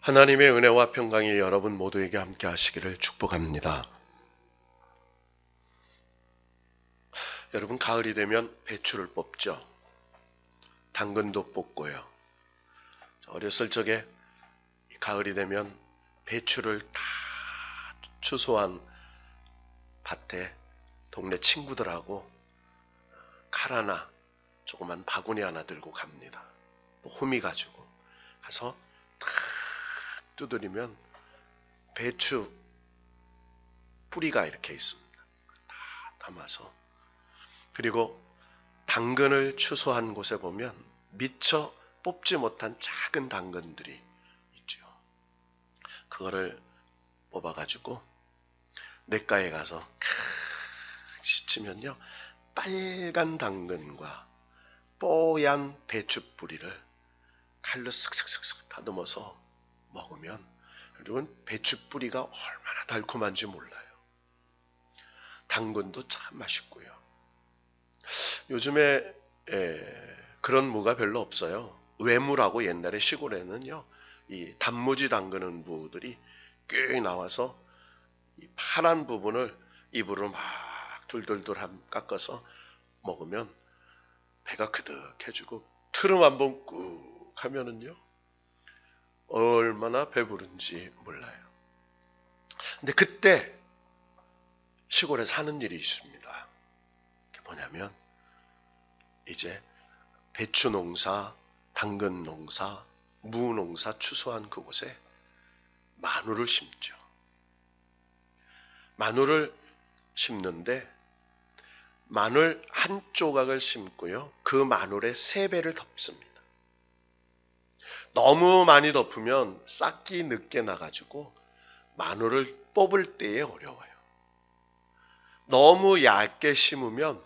하나님의 은혜와 평강이 여러분 모두에게 함께 하시기를 축복합니다. 여러분, 가을이 되면 배추를 뽑죠. 당근도 뽑고요. 어렸을 적에 가을이 되면 배추를 다 추수한 밭에 동네 친구들하고 칼 하나, 조그만 바구니 하나 들고 갑니다. 호미 가지고 가서 딱 두드리면 배추 뿌리가 이렇게 있습니다. 다 담아서. 그리고 당근을 추수한 곳에 보면 미처 뽑지 못한 작은 당근들이 있죠. 그거를 뽑아가지고 냇가에 가서 씻으면요, 빨간 당근과 뽀얀 배추 뿌리를 칼로 슥슥슥슥 다듬어서 먹으면 여러분, 배추 뿌리가 얼마나 달콤한지 몰라요. 당근도 참 맛있고요. 요즘에 그런 무가 별로 없어요. 외무라고 옛날에 시골에는요, 이 단무지 담그는 무들이 꽤 나와서 이 파란 부분을 입으로 막 돌돌돌 깎아서 먹으면 배가 그득해지고 트름 한번 꾹 하면은요, 얼마나 배부른지 몰라요. 근데 그때 시골에 사는 일이 있습니다. 그게 뭐냐면 이제 배추 농사, 당근 농사, 무 농사 추수한 그곳에 마늘을 심죠. 마늘을 심는데 마늘 한 조각을 심고요, 그 마늘에 3배를 덮습니다. 너무 많이 덮으면 싹이 늦게 나가지고 마늘을 뽑을 때에 어려워요. 너무 얇게 심으면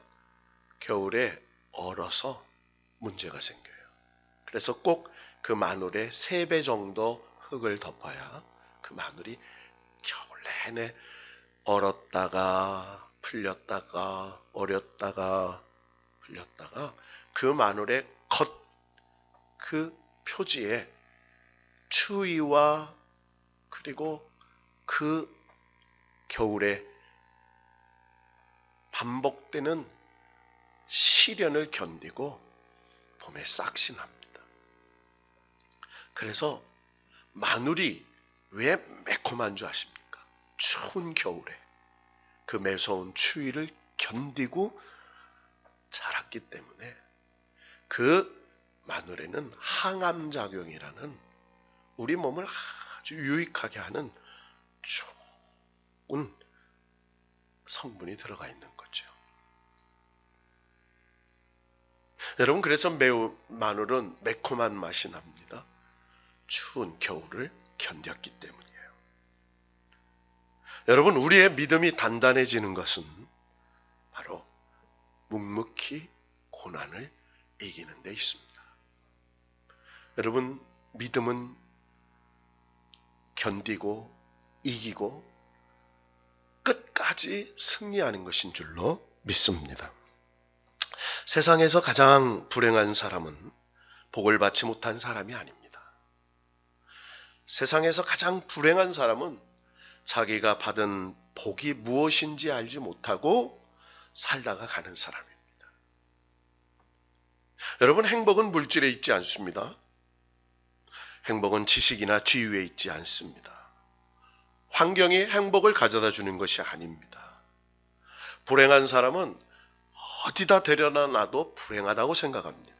겨울에 얼어서 문제가 생겨요. 그래서 꼭 그 마늘에 3배 정도 흙을 덮어야 그 마늘이 겨울 내내 얼었다가 풀렸다가 얼었다가 풀렸다가 그 마늘의 그 표지에 추위와 그리고 그 겨울에 반복되는 시련을 견디고 봄에 싹이 납니다. 그래서 마늘이 왜 매콤한 줄 아십니까? 추운 겨울에 그 매서운 추위를 견디고 자랐기 때문에 그 마늘에는 항암작용이라는 우리 몸을 아주 유익하게 하는 좋은 성분이 들어가 있는 거죠. 여러분, 그래서 마늘은 매콤한 맛이 납니다. 추운 겨울을 견뎠기 때문이에요. 여러분, 우리의 믿음이 단단해지는 것은 바로 묵묵히 고난을 이기는 데 있습니다. 여러분, 믿음은 견디고 이기고 끝까지 승리하는 것인 줄로 믿습니다. 세상에서 가장 불행한 사람은 복을 받지 못한 사람이 아닙니다. 세상에서 가장 불행한 사람은 자기가 받은 복이 무엇인지 알지 못하고 살다가 가는 사람입니다. 여러분, 행복은 물질에 있지 않습니다. 행복은 지식이나 지위에 있지 않습니다. 환경이 행복을 가져다 주는 것이 아닙니다. 불행한 사람은 어디다 데려다 놔도 불행하다고 생각합니다.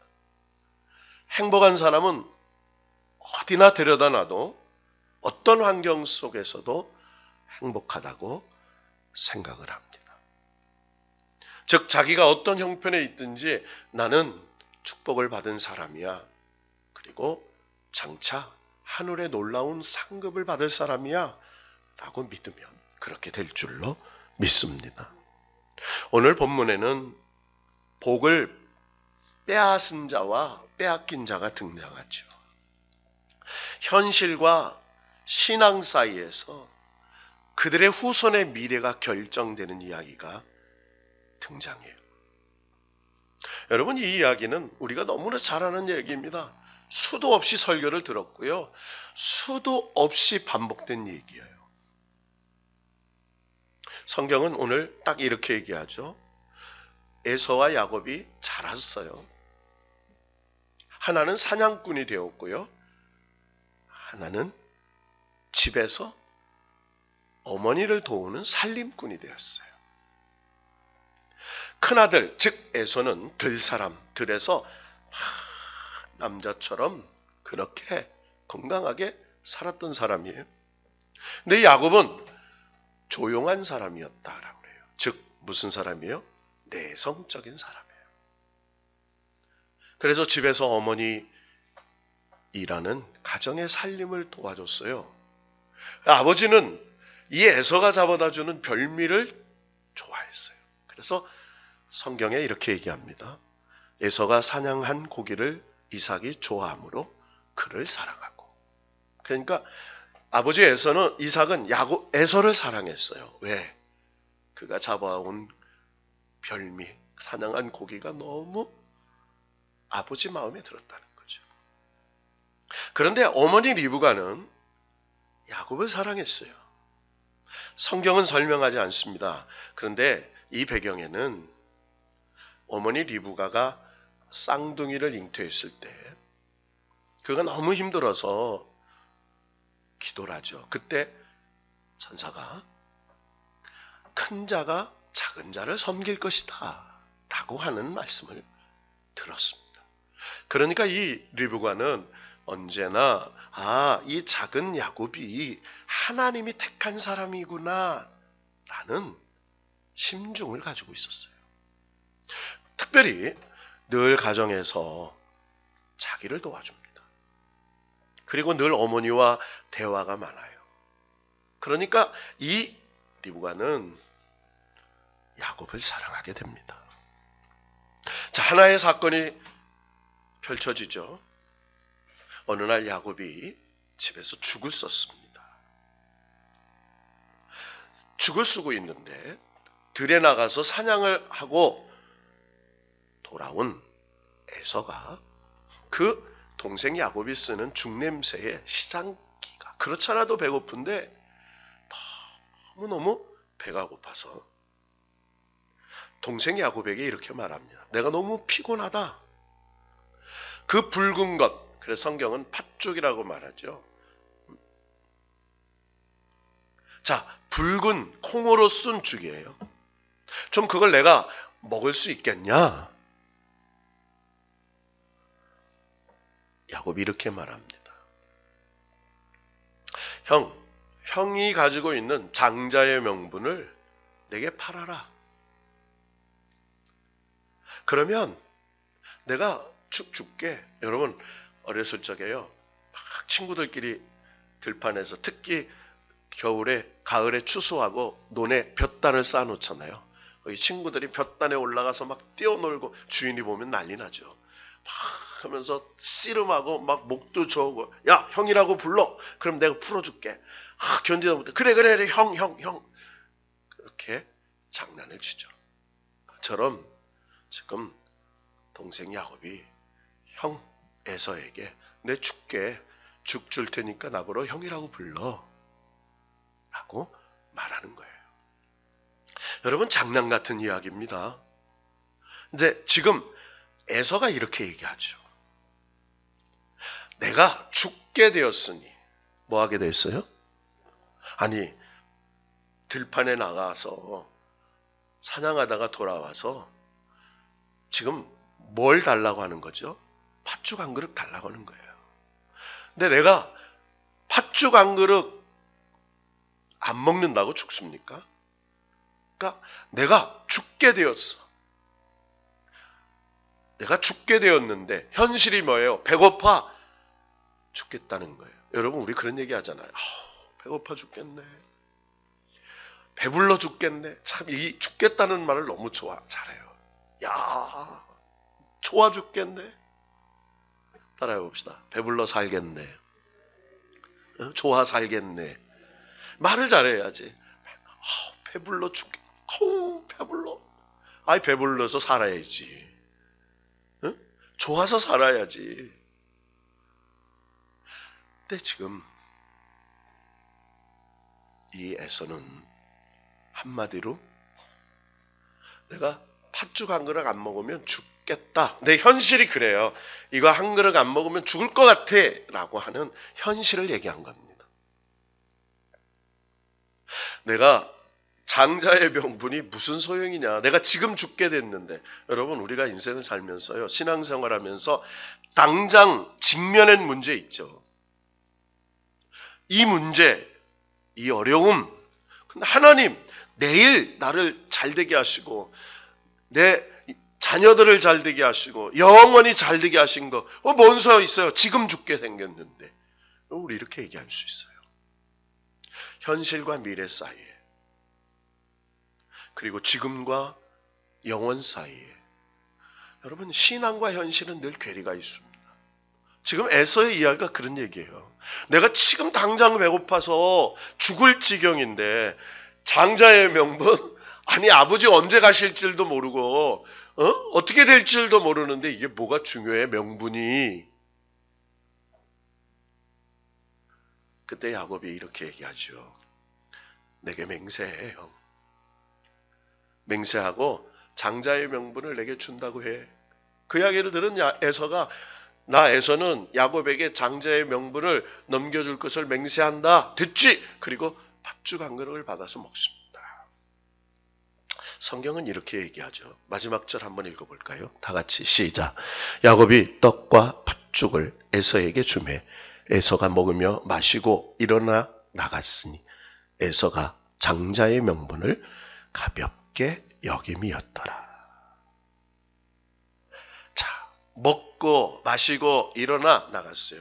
행복한 사람은 어디나 데려다 놔도 어떤 환경 속에서도 행복하다고 생각을 합니다. 즉, 자기가 어떤 형편에 있든지 나는 축복을 받은 사람이야. 그리고 장차 하늘의 놀라운 상급을 받을 사람이야 라고 믿으면 그렇게 될 줄로 믿습니다. 오늘 본문에는 복을 빼앗은 자와 빼앗긴 자가 등장하죠. 현실과 신앙 사이에서 그들의 후손의 미래가 결정되는 이야기가 등장해요. 여러분, 이 이야기는 우리가 너무나 잘 아는 얘기입니다. 수도 없이 설교를 들었고요. 수도 없이 반복된 얘기예요. 성경은 오늘 딱 이렇게 얘기하죠. 에서와 야곱이 자랐어요. 하나는 사냥꾼이 되었고요. 하나는 집에서 어머니를 도우는 살림꾼이 되었어요. 큰아들, 즉 에서는 들에서 남자처럼 그렇게 건강하게 살았던 사람이에요. 근데 야곱은 조용한 사람이었다라고 그래요. 즉 무슨 사람이에요? 내성적인 사람이에요. 그래서 집에서 어머니 일하는 가정의 살림을 도와줬어요. 아버지는 이 에서가 잡아다 주는 별미를 좋아했어요. 그래서 성경에 이렇게 얘기합니다. 에서가 사냥한 고기를 이삭이 좋아하므로 그를 사랑하고. 그러니까 아버지 이삭은 에서를 사랑했어요. 왜? 그가 잡아온 별미, 사냥한 고기가 너무 아버지 마음에 들었다는 거죠. 그런데 어머니 리브가는 야곱을 사랑했어요. 성경은 설명하지 않습니다. 그런데 이 배경에는 어머니 리브가가 쌍둥이를 잉태했을 때 그가 너무 힘들어서 기도를 하죠. 그때 천사가 큰 자가 작은 자를 섬길 것이다 라고 하는 말씀을 들었습니다. 그러니까 이 리브가는 언제나 이 작은 야곱이 하나님이 택한 사람이구나 라는 심중을 가지고 있었어요. 특별히 늘 가정에서 자기를 도와줍니다. 그리고 늘 어머니와 대화가 많아요. 그러니까 이 리브가는 야곱을 사랑하게 됩니다. 자, 하나의 사건이 펼쳐지죠. 어느 날 야곱이 집에서 죽을 썼습니다. 죽을 쓰고 있는데 들에 나가서 사냥을 하고 돌아온 에서가 그 동생 야곱이 쓰는 죽냄새에 시장기가 그렇지 않아도 배고픈데 너무너무 배가 고파서 동생 야곱에게 이렇게 말합니다. 내가 너무 피곤하다. 그 붉은 것, 그래서 성경은 팥죽이라고 말하죠. 자, 붉은 콩으로 쓴 죽이에요. 좀 그걸 내가 먹을 수 있겠냐? 야곱이 이렇게 말합니다. 형이 가지고 있는 장자의 명분을 내게 팔아라. 그러면 내가 죽 줄게. 여러분 어렸을 적에요. 막 친구들끼리 들판에서 특히 가을에 추수하고 논에 볕단을 쌓아놓잖아요. 이 친구들이 볕단에 올라가서 막 뛰어놀고 주인이 보면 난리 나죠. 막 하면서 씨름하고 막 목도 저고 야 형이라고 불러. 그럼 내가 풀어줄게. 견디다 못해. 그래 형. 그렇게 장난을 치죠. 그처럼 지금 동생 야곱이 형 에서에게 내 죽게 죽 줄 테니까 나보러 형이라고 불러 라고 말하는 거예요. 여러분 장난 같은 이야기입니다. 근데 지금 에서가 이렇게 얘기하죠. 내가 죽게 되었으니 뭐 하게 됐어요? 아니 들판에 나가서 사냥하다가 돌아와서 지금 뭘 달라고 하는 거죠? 팥죽 한 그릇 달라고 하는 거예요. 근데 내가 팥죽 한 그릇 안 먹는다고 죽습니까? 그러니까 내가 죽게 되었어. 내가 죽게 되었는데 현실이 뭐예요? 배고파 죽겠다는 거예요. 여러분 우리 그런 얘기 하잖아요. 배고파 죽겠네. 배불러 죽겠네. 참 이 죽겠다는 말을 너무 잘해요. 야 좋아 죽겠네. 따라해 봅시다. 배불러 살겠네. 좋아 살겠네. 말을 잘해야지. 배불러 죽겠네. 배불러. 배불러서 살아야지. 좋아서 살아야지. 근데 지금 이 에서는 한마디로 내가 팥죽 한 그릇 안 먹으면 죽겠다. 내 현실이 그래요. 이거 한 그릇 안 먹으면 죽을 것 같아 라고 하는 현실을 얘기한 겁니다. 내가 장자의 명분이 무슨 소용이냐. 내가 지금 죽게 됐는데. 여러분, 우리가 인생을 살면서요, 신앙생활하면서 당장 직면한 문제 있죠. 이 문제, 이 어려움. 근데 하나님, 내일 나를 잘되게 하시고 내 자녀들을 잘되게 하시고 영원히 잘되게 하신 거 뭔 소용 있어요. 지금 죽게 생겼는데. 우리 이렇게 얘기할 수 있어요. 현실과 미래 사이에, 그리고 지금과 영원 사이에, 여러분, 신앙과 현실은 늘 괴리가 있습니다. 지금 에서의 이야기가 그런 얘기예요. 내가 지금 당장 배고파서 죽을 지경인데 장자의 명분, 아니 아버지 언제 가실 줄도 모르고 어떻게 될 줄도 모르는데 이게 뭐가 중요해, 명분이. 그때 야곱이 이렇게 얘기하죠. 내게 맹세해, 형. 맹세하고 장자의 명분을 내게 준다고 해. 그 이야기를 들은 에서가, 나 에서는 야곱에게 장자의 명분을 넘겨줄 것을 맹세한다. 됐지? 그리고 팥죽 한 그릇을 받아서 먹습니다. 성경은 이렇게 얘기하죠. 마지막 절 한번 읽어볼까요? 다 같이 시작. 야곱이 떡과 팥죽을 에서에게 주매 에서가 먹으며 마시고 일어나 나갔으니 에서가 장자의 명분을 가볍게 여김이었더라. 자, 먹고 마시고 일어나 나갔어요.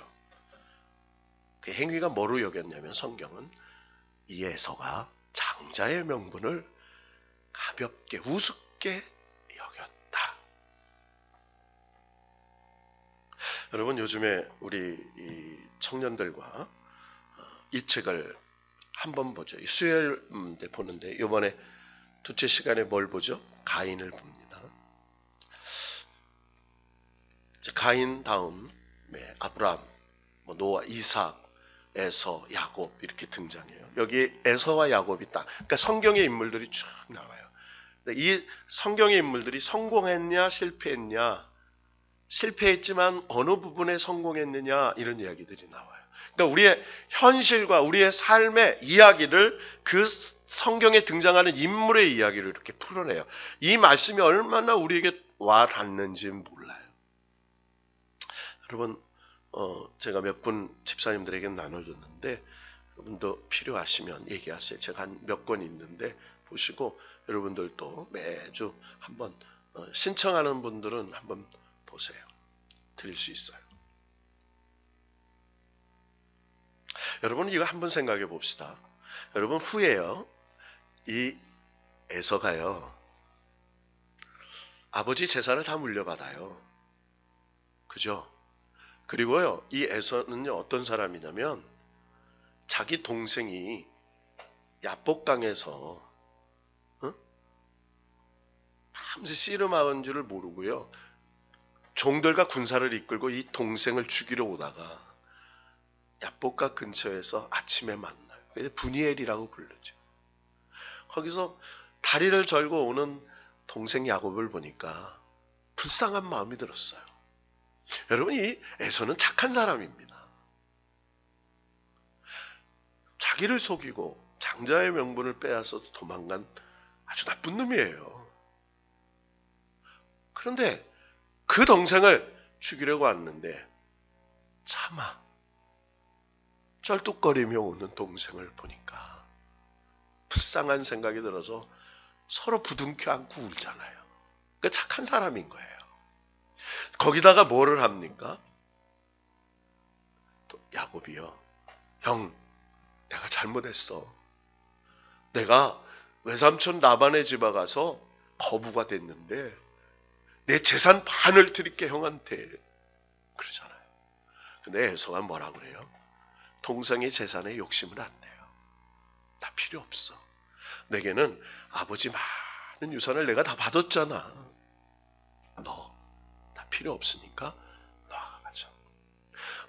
그 행위가 뭐로 여겼냐면 성경은 이 에서가 장자의 명분을 가볍게 우습게 여겼다. 여러분, 요즘에 우리 이 청년들과 이 책을 한번 보죠. 수요일 때 보는데 이번에 두째 시간에 뭘 보죠? 가인을 봅니다. 가인 다음에 아브람, 노아, 이삭, 에서, 야곱 이렇게 등장해요. 여기 에서와 야곱이 딱, 그러니까 성경의 인물들이 쭉 나와요. 이 성경의 인물들이 성공했냐 실패했냐, 실패했지만 어느 부분에 성공했느냐, 이런 이야기들이 나와요. 그러니까 우리의 현실과 우리의 삶의 이야기를 그 성경에 등장하는 인물의 이야기를 이렇게 풀어내요. 이 말씀이 얼마나 우리에게 와 닿는지 몰라요. 여러분, 제가 몇 분 집사님들에게 나눠줬는데 여러분도 필요하시면 얘기하세요. 제가 한 몇 권 있는데 보시고 여러분들도 매주 한번 신청하는 분들은 한번 보세요. 드릴 수 있어요. 여러분, 이거 한번 생각해 봅시다. 여러분, 후에요, 이 에서가요, 아버지 재산을 다 물려받아요. 그죠? 그리고요, 이 에서는요, 어떤 사람이냐면 자기 동생이 야복강에서 밤새 씨름하는 줄을 모르고요, 종들과 군사를 이끌고 이 동생을 죽이러 오다가 야복강 근처에서 아침에 만나요. 분이엘이라고 부르죠. 거기서 다리를 절고 오는 동생 야곱을 보니까 불쌍한 마음이 들었어요. 여러분, 이 에서는 착한 사람입니다. 자기를 속이고 장자의 명분을 빼앗아 도망간 아주 나쁜 놈이에요. 그런데 그 동생을 죽이려고 왔는데 차마 쩔뚝거리며 오는 동생을 보니까 불쌍한 생각이 들어서 서로 부둥켜 안고 울잖아요. 그 착한 사람인 거예요. 거기다가 뭐를 합니까? 또 야곱이요, 형, 내가 잘못했어. 내가 외삼촌 라반의 집에 가서 거부가 됐는데 내 재산 반을 드릴게, 형한테. 그러잖아요. 근데 에서가 뭐라 그래요? 동생의 재산에 욕심을 안 내요. 나 필요 없어. 내게는 아버지 많은 유산을 내가 다 받았잖아. 너 나 필요 없으니까 나가자.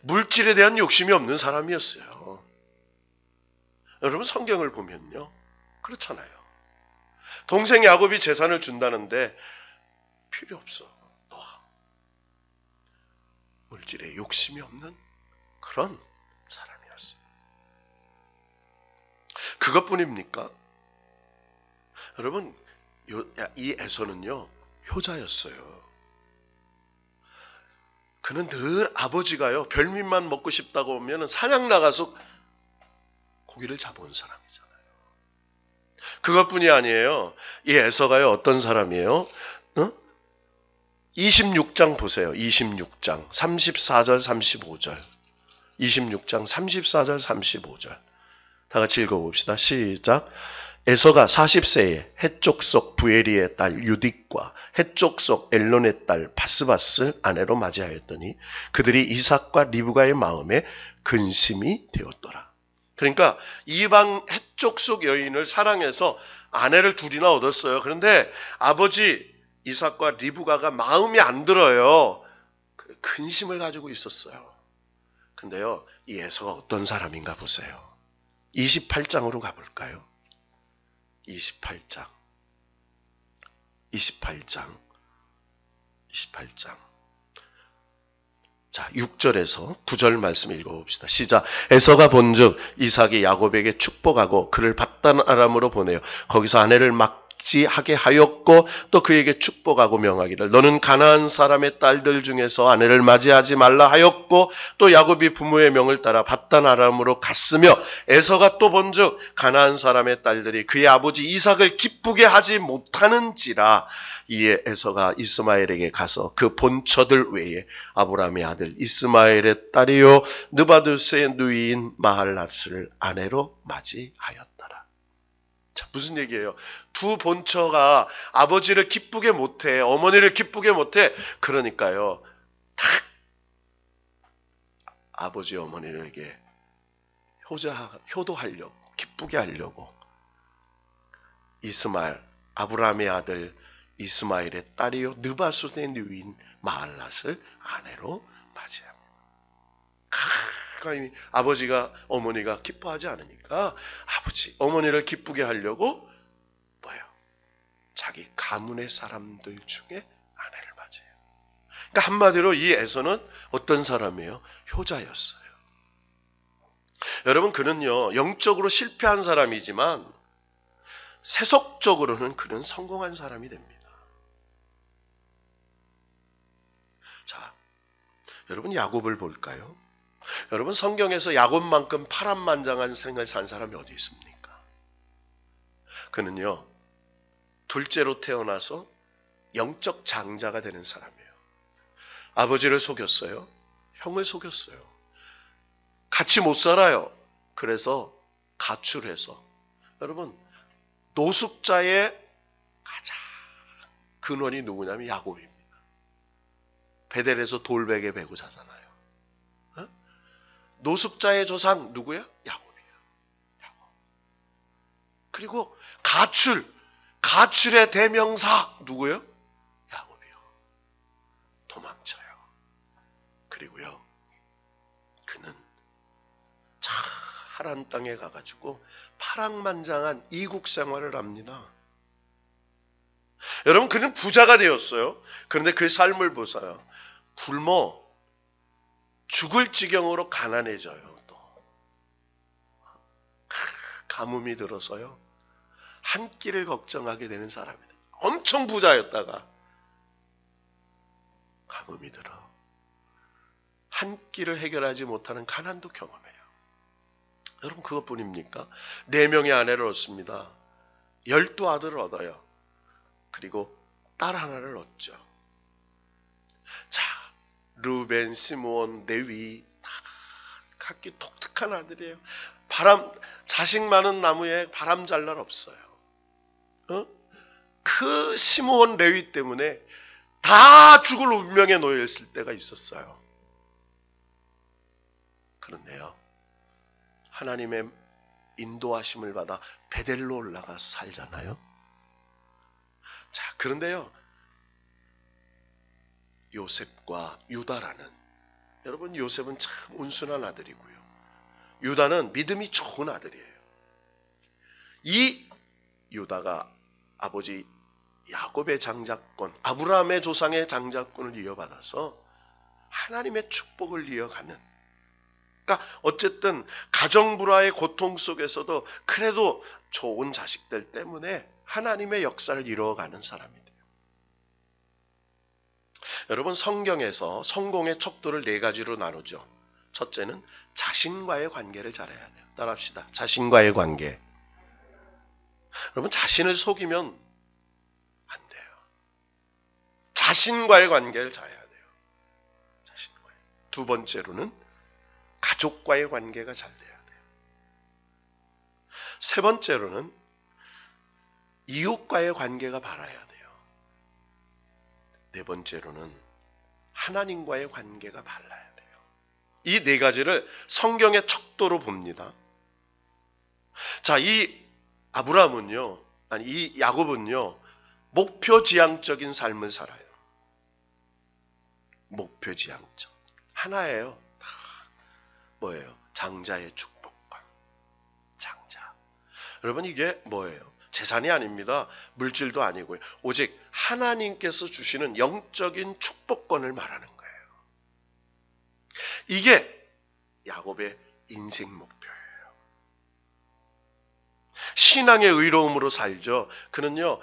물질에 대한 욕심이 없는 사람이었어요. 여러분 성경을 보면요. 그렇잖아요. 동생 야곱이 재산을 준다는데 필요 없어. 놔. 물질에 욕심이 없는 그런 사람이었어요. 그것뿐입니까? 여러분 이 에서는요. 효자였어요. 그는 늘 아버지가요. 별미만 먹고 싶다고 하면 사냥 나가서 고기를 잡아온 사람이잖아요. 그것뿐이 아니에요. 이 에서가요. 어떤 사람이에요? 26장 보세요. 26장 34절 35절 26장 34절 35절 다 같이 읽어봅시다. 시작. 에서가 40세에 해쪽 속 부에리의 딸 유딕과 해쪽 속 엘론의 딸 바스바스 아내로 맞이하였더니 그들이 이삭과 리브가의 마음에 근심이 되었더라. 그러니까 이방 해쪽 속 여인을 사랑해서 아내를 둘이나 얻었어요. 그런데 아버지 이삭과 리브가가 마음이 안 들어요. 근심을 가지고 있었어요. 근데요, 이 에서가 어떤 사람인가 보세요. 28장으로 가볼까요? 28장. 자, 6절에서 9절 말씀 읽어봅시다. 시작. 에서가 본즉 이삭이 야곱에게 축복하고 그를 받단 아람으로 보내요. 거기서 아내를 맞이하게 하였고 또 그에게 축복하고 명하기를 너는 가나안 사람의 딸들 중에서 아내를 맞이하지 말라 하였고 또 야곱이 부모의 명을 따라 받단 아람으로 갔으며 에서가 또 본즉 가나안 사람의 딸들이 그의 아버지 이삭을 기쁘게 하지 못하는지라 이에 에서가 이스마엘에게 가서 그 본처들 외에 아브라함의 아들 이스마엘의 딸이요 느바두스의 누이인 마할랏을 아내로 맞이하였더라. 자, 무슨 얘기예요? 두 본처가 아버지를 기쁘게 못해, 어머니를 기쁘게 못해. 그러니까요, 딱 아버지 어머니에게 효도하려고, 기쁘게 하려고 이스마엘, 아브라함의 아들 이스마엘의 딸이요 느바숫의 누이인 마할랏을 아내로 맞이합니다. 아버지가 어머니가 기뻐하지 않으니까 어머니를 기쁘게 하려고 자기 가문의 사람들 중에 아내를 맞아요. 그러니까 한마디로 이 에서는 어떤 사람이에요? 효자였어요. 여러분 그는요 영적으로 실패한 사람이지만 세속적으로는 그는 성공한 사람이 됩니다. 자, 여러분 야곱을 볼까요? 여러분 성경에서 야곱만큼 파란만장한 생을 산 사람이 어디 있습니까? 그는요 둘째로 태어나서 영적 장자가 되는 사람이에요. 아버지를 속였어요. 형을 속였어요. 같이 못 살아요. 그래서 가출해서 여러분 노숙자의 가장 근원이 누구냐면 야곱입니다. 베델에서 돌베개 베고 자잖아요. 노숙자의 조상 누구예요? 야곱이에요. 야곱. 그리고 가출의 대명사 누구예요? 야곱이요. 도망쳐요. 그리고요. 그는 하란 땅에 가가지고 파랑만장한 이국 생활을 합니다. 여러분 그는 부자가 되었어요. 그런데 그 삶을 보세요. 굶어 죽을 지경으로 가난해져요. 또 가뭄이 들어서요. 한 끼를 걱정하게 되는 사람이에요. 엄청 부자였다가 가뭄이 들어 한 끼를 해결하지 못하는 가난도 경험해요. 여러분 그것뿐입니까? 4명의 아내를 얻습니다. 12아들을 얻어요. 그리고 딸 하나를 얻죠. 자, 루벤, 시므온, 레위 다 각기 독특한 아들이에요. 자식 많은 나무에 바람 잘 날 없어요. 그 시므온, 레위 때문에 다 죽을 운명에 놓여 있을 때가 있었어요. 그런데요, 하나님의 인도하심을 받아 베델로 올라가 살잖아요. 자, 그런데요, 요셉과 유다라는 여러분, 요셉은 참 온순한 아들이고요. 유다는 믿음이 좋은 아들이에요. 이 유다가 아버지 야곱의 장자권, 아브라함의 조상의 장자권을 이어받아서 하나님의 축복을 이어가는, 그러니까 어쨌든 가정불화의 고통 속에서도 그래도 좋은 자식들 때문에 하나님의 역사를 이루어가는 사람이 돼요. 여러분, 성경에서 성공의 척도를 4가지로 나누죠. 첫째는 자신과의 관계를 잘해야 돼요. 따라합시다. 자신과의 관계. 여러분, 자신을 속이면 안 돼요. 자신과의 관계를 잘해야 돼요. 자신과의. 두 번째로는 가족과의 관계가 잘 돼야 돼요. 세 번째로는 이웃과의 관계가 바라야 돼요. 네 번째로는 하나님과의 관계가 발라야 돼요. 이 4가지를 성경의 척도로 봅니다. 자, 이 아브라함은요, 이 야곱은요, 목표지향적인 삶을 살아요. 목표지향적. 하나예요. 뭐예요? 장자의 축복과 장자. 여러분, 이게 뭐예요? 재산이 아닙니다. 물질도 아니고요. 오직 하나님께서 주시는 영적인 축복권을 말하는 거예요. 이게 야곱의 인생 목표예요. 신앙의 의로움으로 살죠. 그는요,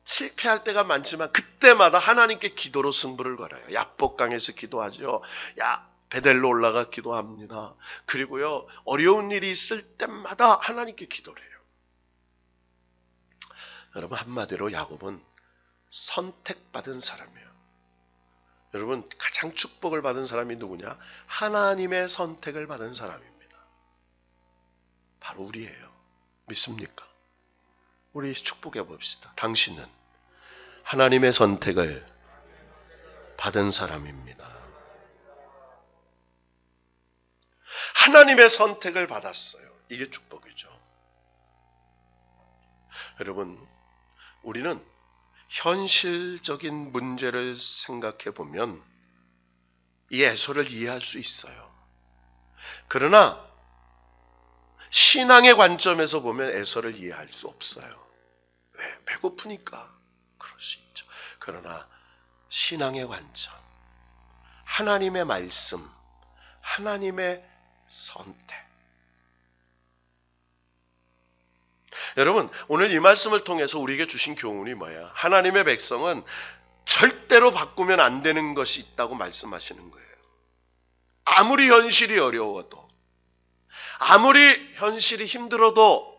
실패할 때가 많지만 그때마다 하나님께 기도로 승부를 걸어요. 야복강에서 기도하죠. 베델로 올라가 기도합니다. 그리고요, 어려운 일이 있을 때마다 하나님께 기도를 해요. 여러분, 한마디로 야곱은 선택받은 사람이에요. 여러분, 가장 축복을 받은 사람이 누구냐? 하나님의 선택을 받은 사람입니다. 바로 우리예요. 믿습니까? 우리 축복해 봅시다. 당신은 하나님의 선택을 받은 사람입니다. 하나님의 선택을 받았어요. 이게 축복이죠. 여러분, 우리는 현실적인 문제를 생각해 보면 이 에서를 이해할 수 있어요. 그러나 신앙의 관점에서 보면 에서를 이해할 수 없어요. 왜? 배고프니까. 그럴 수 있죠. 그러나 신앙의 관점, 하나님의 말씀, 하나님의 선택. 여러분, 오늘 이 말씀을 통해서 우리에게 주신 교훈이 뭐야? 하나님의 백성은 절대로 바꾸면 안 되는 것이 있다고 말씀하시는 거예요. 아무리 현실이 어려워도, 아무리 현실이 힘들어도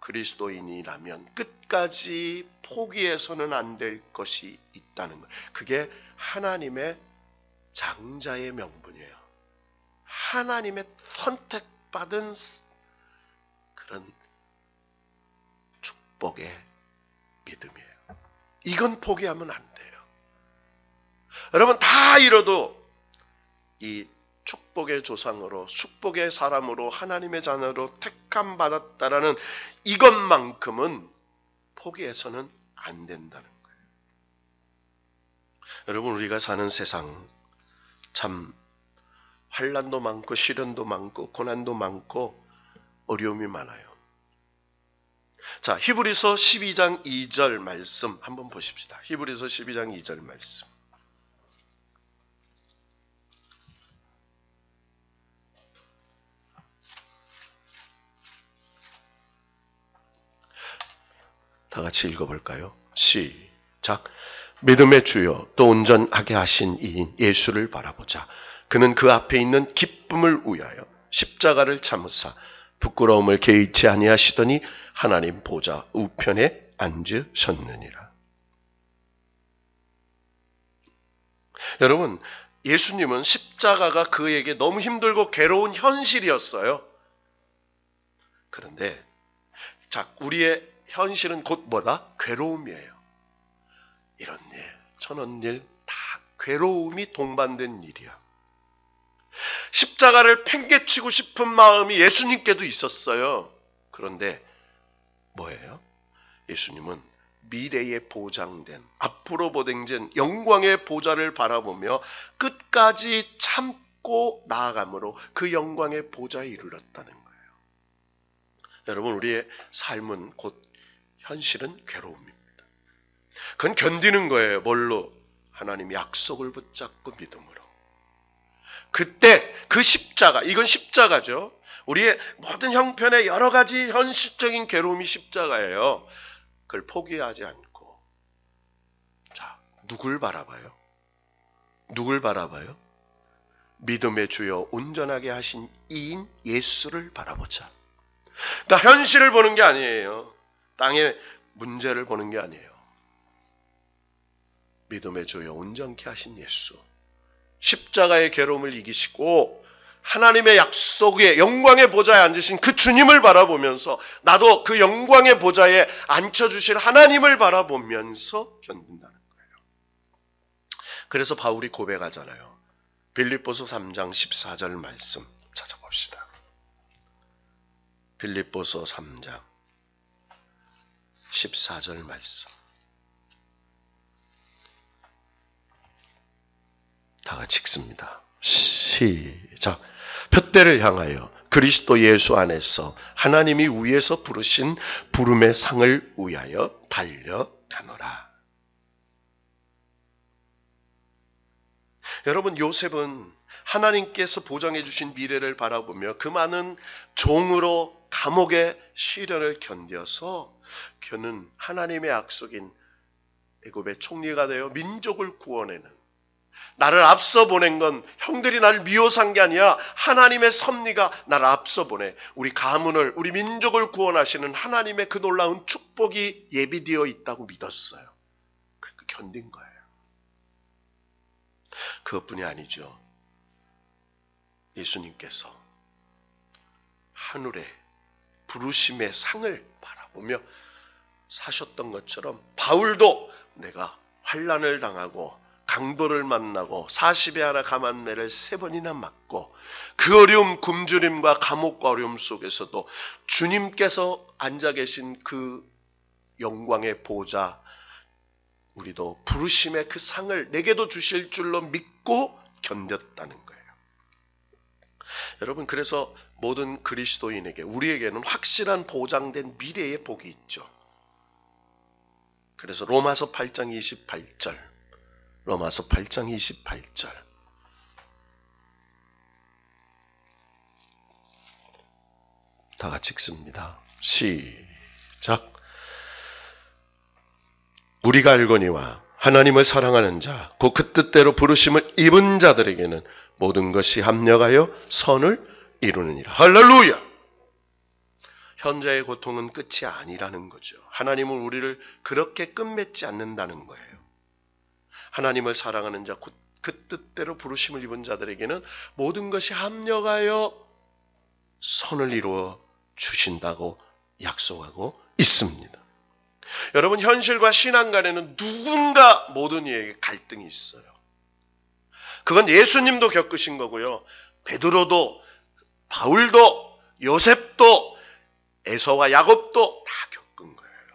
그리스도인이라면 끝까지 포기해서는 안 될 것이 있다는 거예요. 그게 하나님의 장자의 명분이에요. 하나님의 선택받은 그런 축복의 믿음이에요. 이건 포기하면 안 돼요. 여러분, 다 이뤄도 이 축복의 조상으로, 축복의 사람으로, 하나님의 자녀로 택함 받았다라는 이것만큼은 포기해서는 안 된다는 거예요. 여러분, 우리가 사는 세상 참 환난도 많고 시련도 많고 고난도 많고 어려움이 많아요. 자, 히브리서 12장 2절 말씀 한번 보십시다. 히브리서 12장 2절 말씀. 다 같이 읽어볼까요? 시작. 믿음의 주요 또 온전하게 하신 이인 예수를 바라보자. 그는 그 앞에 있는 기쁨을 위하여 십자가를 참으사 부끄러움을 개의치 아니하시더니 하나님 보좌 우편에 앉으셨느니라. 여러분, 예수님은 십자가가 그에게 너무 힘들고 괴로운 현실이었어요. 그런데 자, 우리의 현실은 곧 뭐다? 괴로움이에요. 이런 일, 저런 일, 다 괴로움이 동반된 일이야. 십자가를 팽개치고 싶은 마음이 예수님께도 있었어요. 그런데 뭐예요? 예수님은 미래에 보장된 앞으로 보장된 영광의 보좌를 바라보며 끝까지 참고 나아감으로 그 영광의 보좌에 이르렀다는 거예요. 여러분, 우리의 삶은 곧 현실은 괴로움입니다. 그건 견디는 거예요. 뭘로? 하나님 약속을 붙잡고 믿음으로. 그때 그 십자가, 이건 십자가죠. 우리의 모든 형편의 여러 가지 현실적인 괴로움이 십자가예요. 그걸 포기하지 않고, 자, 누굴 바라봐요? 누굴 바라봐요? 믿음의 주여 온전하게 하신 이인 예수를 바라보자. 그러니까 현실을 보는 게 아니에요. 땅의 문제를 보는 게 아니에요. 믿음의 주여 온전케 하신 예수. 십자가의 괴로움을 이기시고 하나님의 약속의 영광의 보좌에 앉으신 그 주님을 바라보면서 나도 그 영광의 보좌에 앉혀주실 하나님을 바라보면서 견딘다는 거예요. 그래서 바울이 고백하잖아요. 빌립보서 3장 14절 말씀 찾아봅시다. 빌립보서 3장 14절 말씀. 다 같이 읽습니다. 시작. 표대를 향하여 그리스도 예수 안에서 하나님이 위에서 부르신 부름의 상을 위하여 달려가노라. 여러분, 요셉은 하나님께서 보장해 주신 미래를 바라보며 그 많은 종으로 감옥의 시련을 견뎌서 그는 하나님의 약속인 애굽의 총리가 되어 민족을 구원하는, 나를 앞서 보낸 건 형들이 나를 미워한 게 아니야. 하나님의 섭리가 나를 앞서 보내 우리 가문을, 우리 민족을 구원하시는 하나님의 그 놀라운 축복이 예비되어 있다고 믿었어요. 그러니까 견딘 거예요. 그것뿐이 아니죠. 예수님께서 하늘의 부르심의 상을 바라보며 사셨던 것처럼 바울도 내가 환난을 당하고 강도를 만나고 40에 하나 감한매를 3번이나 맞고 그 어려움, 굶주림과 감옥과 어려움 속에서도 주님께서 앉아 계신 그 영광의 보좌, 우리도 부르심의 그 상을 내게도 주실 줄로 믿고 견뎠다는 거예요. 여러분, 그래서 모든 그리스도인에게, 우리에게는 확실한 보장된 미래의 복이 있죠. 그래서 로마서 8장 28절, 로마서 8장 28절. 다 같이 읽습니다. 시작. 우리가 알거니와 하나님을 사랑하는 자, 곧 그 뜻대로 부르심을 입은 자들에게는 모든 것이 합력하여 선을 이루느니라. 할렐루야! 현재의 고통은 끝이 아니라는 거죠. 하나님은 우리를 그렇게 끝맺지 않는다는 거예요. 하나님을 사랑하는 자, 곧 그 뜻대로 부르심을 입은 자들에게는 모든 것이 합력하여 선을 이루어 주신다고 약속하고 있습니다. 여러분, 현실과 신앙 간에는 누군가 모든 이에게 갈등이 있어요. 그건 예수님도 겪으신 거고요. 베드로도, 바울도, 요셉도, 에서와 야곱도 다 겪은 거예요.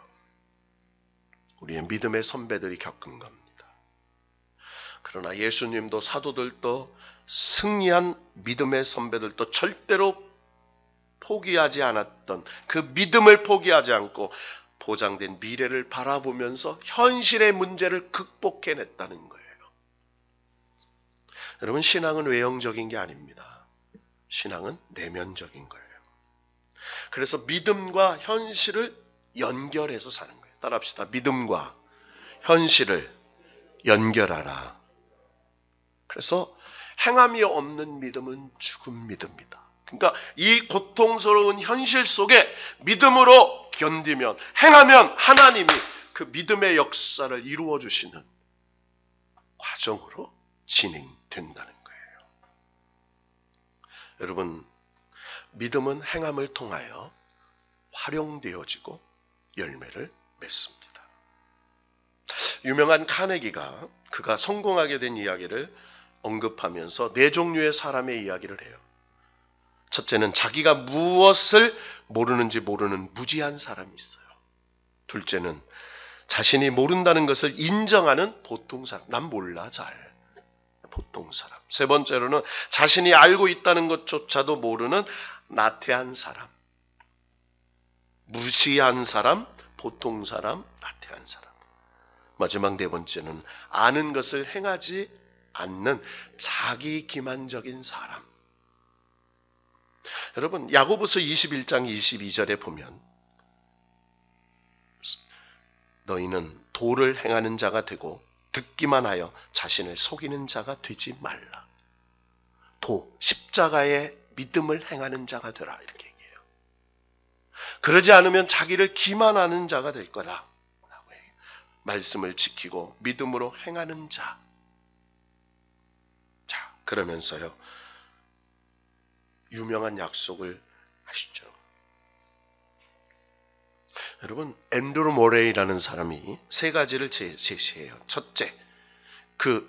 우리의 믿음의 선배들이 겪은 겁니다. 그러나 예수님도 사도들도 승리한 믿음의 선배들도 절대로 포기하지 않았던 그 믿음을 포기하지 않고 보장된 미래를 바라보면서 현실의 문제를 극복해냈다는 거예요. 여러분, 신앙은 외형적인 게 아닙니다. 신앙은 내면적인 거예요. 그래서 믿음과 현실을 연결해서 사는 거예요. 따라합시다. 믿음과 현실을 연결하라. 그래서 행함이 없는 믿음은 죽은 믿음이다. 그러니까 이 고통스러운 현실 속에 믿음으로 견디면, 행하면 하나님이 그 믿음의 역사를 이루어 주시는 과정으로 진행된다는 거예요. 여러분, 믿음은 행함을 통하여 활용되어지고 열매를 맺습니다. 유명한 카네기가 그가 성공하게 된 이야기를 언급하면서 4종류의 사람의 이야기를 해요. 첫째는 자기가 무엇을 모르는지 모르는 무지한 사람이 있어요. 둘째는 자신이 모른다는 것을 인정하는 보통 사람. 난 몰라 잘. 보통 사람. 세 번째로는 자신이 알고 있다는 것조차도 모르는 나태한 사람. 무시한 사람, 보통 사람, 나태한 사람. 마지막 네 번째는 아는 것을 행하지 않는 자기 기만적인 사람. 여러분 야고보서 21장 22절에 보면 너희는 도를 행하는 자가 되고 듣기만 하여 자신을 속이는 자가 되지 말라. 도, 십자가의 믿음을 행하는 자가 되라 이렇게 얘기해요. 그러지 않으면 자기를 기만하는 자가 될 거다. 말씀을 지키고 믿음으로 행하는 자. 자, 그러면서요. 유명한 약속을 하시죠. 여러분, 앤드루 모레이라는 사람이 세 가지를 제시해요. 첫째,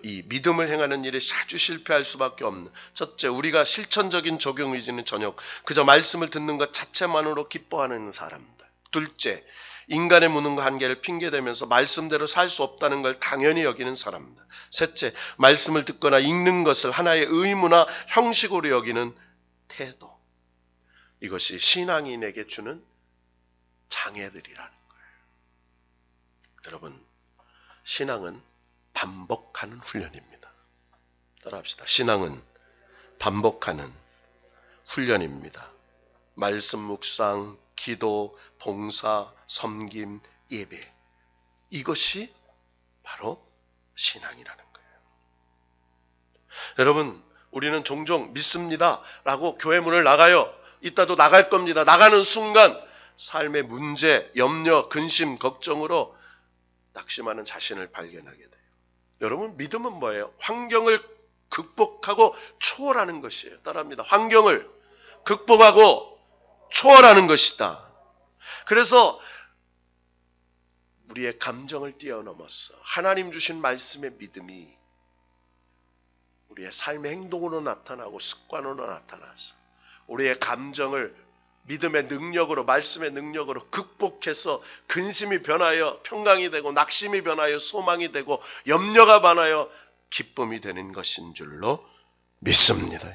이 믿음을 행하는 일에 아주 실패할 수밖에 없는 첫째, 우리가 실천적인 적용 의지는 저녁 그저 말씀을 듣는 것 자체만으로 기뻐하는 사람들. 둘째, 인간의 무능과 한계를 핑계대면서 말씀대로 살 수 없다는 걸 당연히 여기는 사람들. 셋째, 말씀을 듣거나 읽는 것을 하나의 의무나 형식으로 여기는 태도. 이것이 신앙인에게 주는 장애들이라는 거예요. 여러분, 신앙은 반복하는 훈련입니다. 따라합시다. 신앙은 반복하는 훈련입니다. 말씀 묵상, 기도, 봉사, 섬김, 예배. 이것이 바로 신앙이라는 거예요. 여러분, 우리는 종종 믿습니다 라고 교회 문을 나가요. 이따도 나갈 겁니다. 나가는 순간 삶의 문제, 염려, 근심, 걱정으로 낙심하는 자신을 발견하게 돼요. 여러분, 믿음은 뭐예요? 환경을 극복하고 초월하는 것이에요. 따라합니다. 환경을 극복하고 초월하는 것이다. 그래서 우리의 감정을 뛰어넘었어. 하나님 주신 말씀의 믿음이 우리의 삶의 행동으로 나타나고 습관으로 나타나서 우리의 감정을 믿음의 능력으로, 말씀의 능력으로 극복해서 근심이 변하여 평강이 되고 낙심이 변하여 소망이 되고 염려가 변하여 기쁨이 되는 것인 줄로 믿습니다.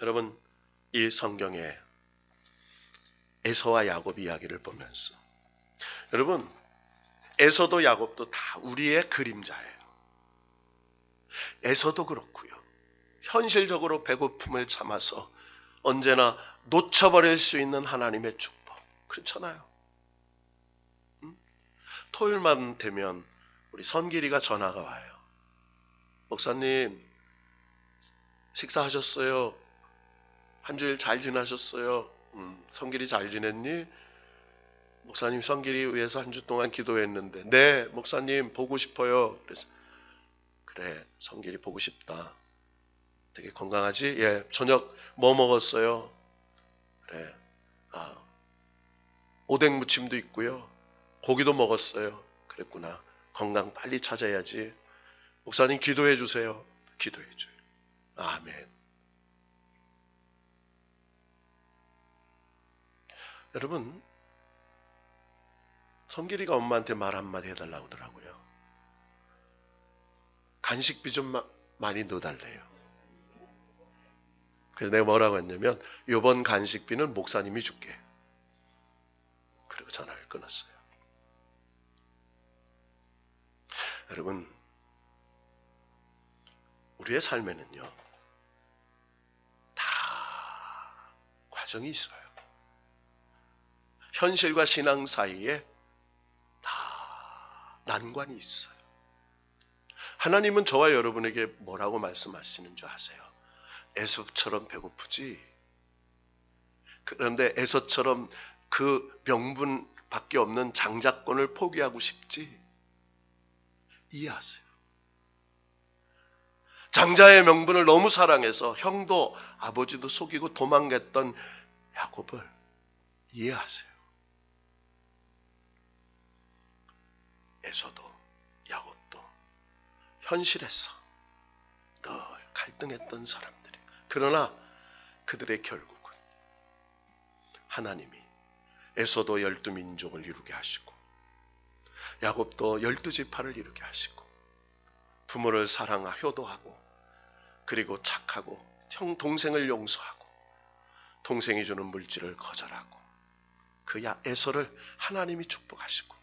여러분, 이 성경에 에서와 야곱 이야기를 보면서 여러분, 에서도 야곱도 다 우리의 그림자예요. 에서도 그렇고요. 현실적으로 배고픔을 참아서 언제나 놓쳐버릴 수 있는 하나님의 축복. 그렇잖아요. 토요일만 되면 우리 선길이가 전화가 와요. 목사님, 식사하셨어요? 한 주일 잘 지나셨어요? 성길이 잘 지냈니? 목사님 성길이 위해서 한 주 동안 기도했는데 네 목사님 보고 싶어요. 그래서 그래 성길이 보고 싶다. 되게 건강하지? 예. 저녁 뭐 먹었어요? 그래. 오뎅 무침도 있고요. 고기도 먹었어요. 그랬구나. 건강 빨리 찾아야지. 목사님 기도해 주세요. 기도해 줘요. 아멘. 여러분, 성길이가 엄마한테 말 한마디 해달라고 하더라고요. 간식비 좀 많이 넣어달래요. 그래서 내가 뭐라고 했냐면 이번 간식비는 목사님이 줄게. 그리고 전화를 끊었어요. 여러분, 우리의 삶에는요 다 과정이 있어요. 현실과 신앙 사이에 다 난관이 있어요. 하나님은 저와 여러분에게 뭐라고 말씀하시는 줄 아세요? 에서처럼 배고프지? 그런데 에서처럼 그 명분밖에 없는 장자권을 포기하고 싶지? 이해하세요? 장자의 명분을 너무 사랑해서 형도 아버지도 속이고 도망갔던 야곱을 이해하세요? 에서도 야곱도 현실에서 늘 갈등했던 사람들이에요. 그러나 그들의 결국은 하나님이 에서도 12민족을 이루게 하시고 야곱도 12지파를 이루게 하시고 부모를 사랑하고 효도하고 그리고 착하고 형 동생을 용서하고 동생이 주는 물질을 거절하고 그 에서를 하나님이 축복하시고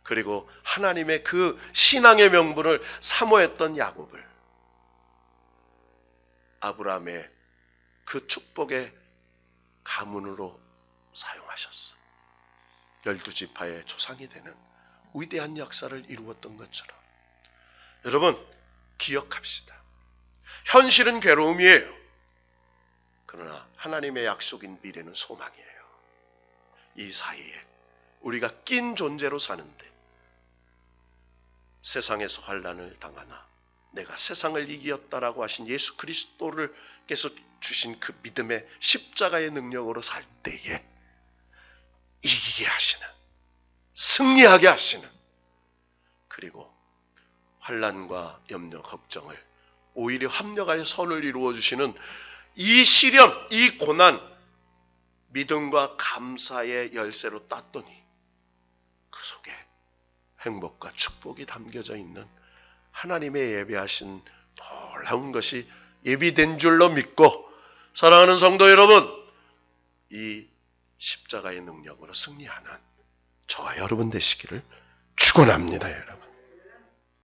그리고 하나님의 그 신앙의 명분을 사모했던 야곱을 아브라함의 그 축복의 가문으로 사용하셨어. 12지파의 조상이 되는 위대한 역사를 이루었던 것처럼 여러분 기억합시다. 현실은 괴로움이에요. 그러나 하나님의 약속인 미래는 소망이에요. 이 사이에 우리가 낀 존재로 사는데 세상에서 환난을 당하나 내가 세상을 이기었다라고 하신 예수 그리스도께서 주신 그 믿음의 십자가의 능력으로 살 때에 이기게 하시는, 승리하게 하시는, 그리고 환난과 염려, 걱정을 오히려 합력하여 선을 이루어 주시는 이 시련, 이 고난, 믿음과 감사의 열쇠로 땄더니 그 속에 행복과 축복이 담겨져 있는 하나님의 예비하신 놀라운 것이 예비된 줄로 믿고 사랑하는 성도 여러분, 이 십자가의 능력으로 승리하는 저와 여러분 되시기를 축원합니다, 여러분.